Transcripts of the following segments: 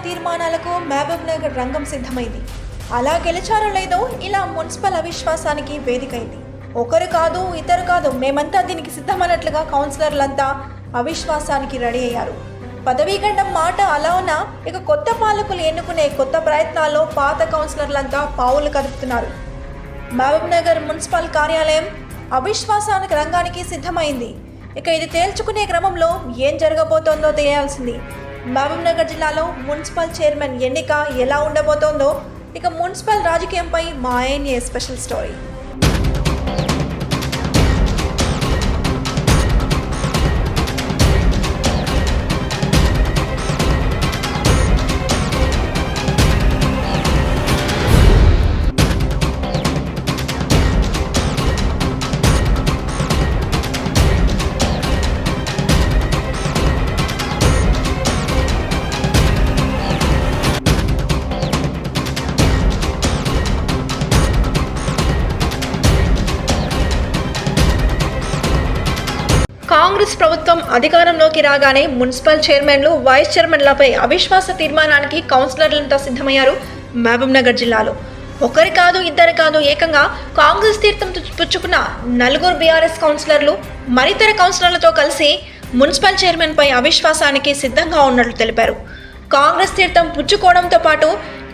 తీర్మానాలకు మహబూబ్ నగర్ రంగం సిద్ధమైంది. అలా గెలిచారో లేదో ఇలా మున్సిపల్ అవిశ్వాసానికి వేదికైంది. ఒకరు కాదు ఇద్దరు కాదు, మేమంతా దీనికి సిద్ధమన్నట్లుగా కౌన్సిలర్లంతా అవిశ్వాసానికి రెడీ అయ్యారు. పదవీగండం మాట అలా ఉన్నా ఇక కొత్త పాలకులు ఎన్నుకునే కొత్త ప్రయత్నాల్లో పాత కౌన్సిలర్లంతా పావులు కదుపుతున్నారు. మహబూబ్ నగర్ మున్సిపల్ కార్యాలయం అవిశ్వాసానికి రంగానికి సిద్ధమైంది. ఇక ఇది తేల్చుకునే క్రమంలో ఏం జరగబోతోందో తెలియాల్సింది. మహబూబ్ నగర్ జిల్లాలో మున్సిపల్ చైర్మన్ ఎన్నిక ఎలా ఉండబోతోందో ఇక మున్సిపల్ రాజకీయంపై మా ANA స్పెషల్ స్టోరీ. కాంగ్రెస్ ప్రభుత్వం అధికారంలోకి రాగానే మున్సిపల్ చైర్మన్లు, వైస్ చైర్మన్లపై అవిశ్వాస తీర్మానానికి కౌన్సిలర్లంతా సిద్ధమయ్యారు. మహబూబ్ నగర్ జిల్లాలో ఒకరి కాదు ఇద్దరు కాదు, ఏకంగా కాంగ్రెస్ తీర్థం పుచ్చుకున్న 4 BRS కౌన్సిలర్లు మరితర కౌన్సిలర్లతో కలిసి మున్సిపల్ చైర్మన్పై అవిశ్వాసానికి సిద్ధంగా ఉన్నట్లు తెలిపారు. కాంగ్రెస్ తీర్థం పుచ్చుకోవడంతో పాటు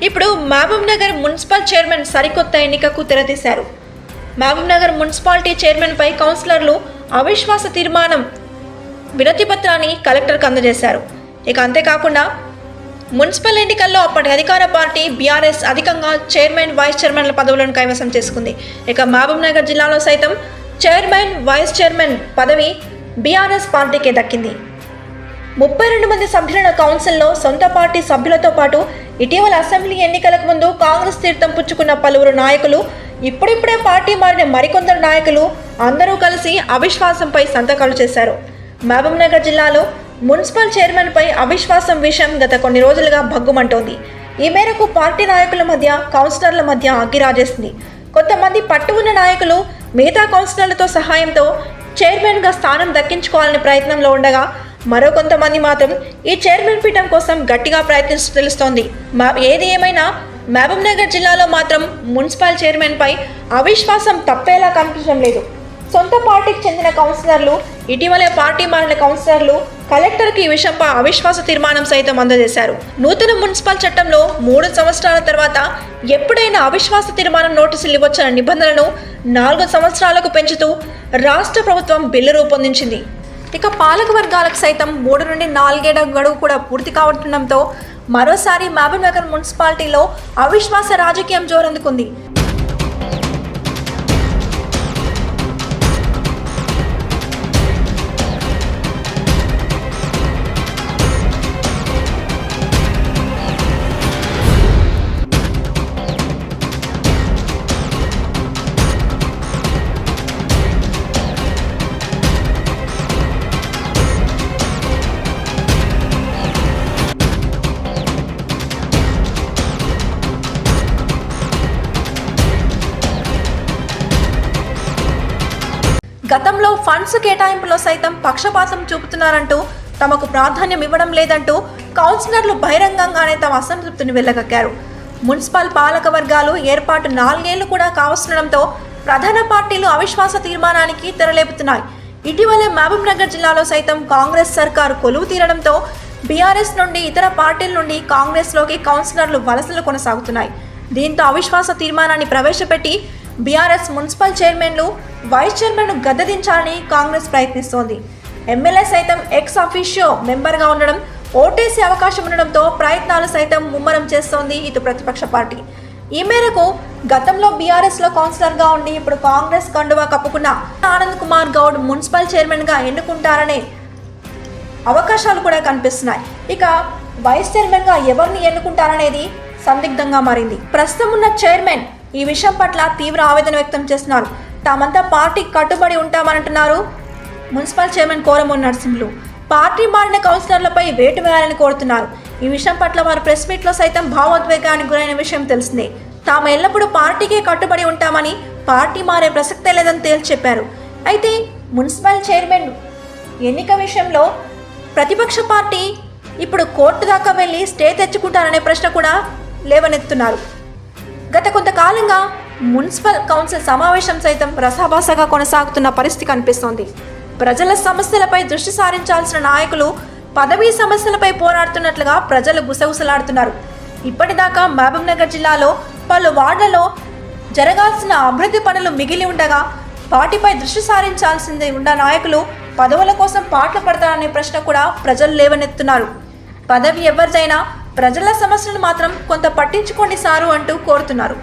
ఇప్పుడు మహబూబ్ నగర్ మున్సిపల్ చైర్మన్ సరికొత్త ఎన్నికకు తెరతీశారు. మహబూబ్ నగర్ మున్సిపాలిటీ చైర్మన్పై కౌన్సిలర్లు అవిశ్వాస తీర్మానం వినతి పత్రాన్ని కలెక్టర్కు అందజేశారు. ఇక అంతేకాకుండా మున్సిపల్ ఎన్నికల్లో అప్పటి అధికార పార్టీ BRS అధికంగా చైర్మన్, వైస్ చైర్మన్ల పదవులను కైవసం చేసుకుంది. ఇక మహబూబ్ నగర్ జిల్లాలో సైతం చైర్మన్, వైస్ చైర్మన్ పదవి BRS పార్టీకే దక్కింది. 32 మంది సభ్యుల కౌన్సిల్లో సొంత పార్టీ సభ్యులతో పాటు ఇటీవల అసెంబ్లీ ఎన్నికలకు ముందు కాంగ్రెస్ తీర్థం పుచ్చుకున్న పలువురు నాయకులు, ఇప్పుడిప్పుడే పార్టీ మారిన మరికొందరు నాయకులు అందరూ కలిసి అవిశ్వాసంపై సంతకాలు చేశారు. మహబూబ్ నగర్ జిల్లాలో మున్సిపల్ చైర్మన్పై అవిశ్వాసం విషయం గత కొన్ని రోజులుగా భగ్గుమంటోంది. ఈ మేరకు పార్టీ నాయకుల మధ్య, కౌన్సిలర్ల మధ్య అగ్గిరాజేసింది. కొంతమంది పట్టు ఉన్న నాయకులు మిగతా కౌన్సిలర్లతో సహాయంతో చైర్మన్గా స్థానం దక్కించుకోవాలనే ప్రయత్నంలో ఉండగా, మరో కొంతమంది మాత్రం ఈ చైర్మన్ పీఠం కోసం గట్టిగా ప్రయత్నిస్తూ తెలుస్తోంది. ఏది ఏమైనా మహబూబ్ నగర్ జిల్లాలో మాత్రం మున్సిపల్ చైర్మన్పై అవిశ్వాసం తప్పేలా కనిపించడం లేదు. సొంత పార్టీకి చెందిన కౌన్సిలర్లు, ఇటీవలే పార్టీ మారిన కౌన్సిలర్లు కలెక్టర్కి ఈ విషయంపై అవిశ్వాస తీర్మానం సైతం అందజేశారు. నూతన మున్సిపల్ చట్టంలో 3 సంవత్సరాల తర్వాత ఎప్పుడైనా అవిశ్వాస తీర్మానం నోటీసులు ఇవ్వొచ్చిన నిబంధనలను 4 సంవత్సరాలకు పెంచుతూ రాష్ట్ర ప్రభుత్వం బిల్లు రూపొందించింది. ఇక పాలక వర్గాలకు సైతం 3 నుండి 4 ఏళ్ల గడువు కూడా పూర్తి కావడంతో మరోసారి మహబూబ్ నగర్ మున్సిపాలిటీలో అవిశ్వాస రాజకీయం జోరందుకుంది. గతంలో ఫండ్స్ కేటాయింపులో సైతం పక్షపాతం చూపుతున్నారంటూ, తమకు ప్రాధాన్యం ఇవ్వడం లేదంటూ కౌన్సిలర్లు బహిరంగంగానే తమ అసంతృప్తిని వెళ్లగక్కారు. మున్సిపల్ పాలక వర్గాలు ఏర్పాటు 4 ఏళ్లు కూడా కావస్తుండడంతో ప్రధాన పార్టీలు అవిశ్వాస తీర్మానానికి తెరలేపుతున్నాయి. ఇటీవలే మహబూబ్ నగర్ జిల్లాలో సైతం కాంగ్రెస్ సర్కారు కొలువు తీరడంతో BRS నుండి ఇతర పార్టీల నుండి కాంగ్రెస్లోకి కౌన్సిలర్లు వలసలు కొనసాగుతున్నాయి. దీంతో అవిశ్వాస తీర్మానాన్ని ప్రవేశపెట్టి BRS మున్సిపల్ చైర్మన్లు, వైస్ చైర్మన్ను గద్దెదించాలని కాంగ్రెస్ ప్రయత్నిస్తోంది. ఎమ్మెల్యే సైతం ఎక్స్ అఫీషియో మెంబర్గా ఉండడం, ఓటేసే అవకాశం ఉండడంతో ప్రయత్నాలు సైతం ముమ్మరం చేస్తోంది ఇటు ప్రతిపక్ష పార్టీ. ఈ మేరకు గతంలో BRSలో కౌన్సిలర్గా ఉండి ఇప్పుడు కాంగ్రెస్ కండువా కప్పుకున్న ఆనంద్ కుమార్ గౌడ్ మున్సిపల్ చైర్మన్గా ఎన్నుకుంటారనే అవకాశాలు కూడా కనిపిస్తున్నాయి. ఇక వైస్ చైర్మన్గా ఎవరిని ఎన్నుకుంటారనేది సందిగ్ధంగా మారింది. ప్రస్తుతం ఉన్న చైర్మన్ ఈ విషయం పట్ల తీవ్ర ఆవేదన వ్యక్తం చేస్తున్నారు. తామంతా పార్టీకి కట్టుబడి ఉంటామంటున్నారు మున్సిపల్ చైర్మన్ కోరమూరి నరసింహులు. పార్టీ మారిన కౌన్సిలర్లపై వేటు వేయాలని కోరుతున్నారు. ఈ విషయం పట్ల వారు ప్రెస్ మీట్లో సైతం భావోద్వేగానికి గురైన విషయం తెలిసిందే. తాము ఎల్లప్పుడూ పార్టీకే కట్టుబడి ఉంటామని, పార్టీ మారే ప్రసక్తే లేదని తేల్చి చెప్పారు. అయితే మున్సిపల్ చైర్మన్ ఎన్నిక విషయంలో ప్రతిపక్ష పార్టీ ఇప్పుడు కోర్టు దాకా వెళ్ళి స్టే తెచ్చుకుంటారనే ప్రశ్న కూడా లేవనెత్తున్నారు. గత కొంతకాలంగా మున్సిపల్ కౌన్సిల్ సమావేశం సైతం రసాభాసగా కొనసాగుతున్న పరిస్థితి కనిపిస్తోంది. ప్రజల సమస్యలపై దృష్టి సారించాల్సిన నాయకులు పదవీ సమస్యలపై పోరాడుతున్నట్లుగా ప్రజలు గుసగుసలాడుతున్నారు. ఇప్పటిదాకా మహబూబ్నగర్ జిల్లాలో పలు వార్డులలో జరగాల్సిన అభివృద్ధి పనులు మిగిలి ఉండగా వాటిపై దృష్టి సారించాల్సింది ఉన్న నాయకులు పదవుల కోసం పాటలు పడతారనే ప్రశ్న కూడా ప్రజలు లేవనెత్తున్నారు. పదవి ఎవరిదైనా ప్రజల సమస్యలను మాత్రం కొంత పట్టించుకోండి సారు అంటూ కోరుతున్నారు.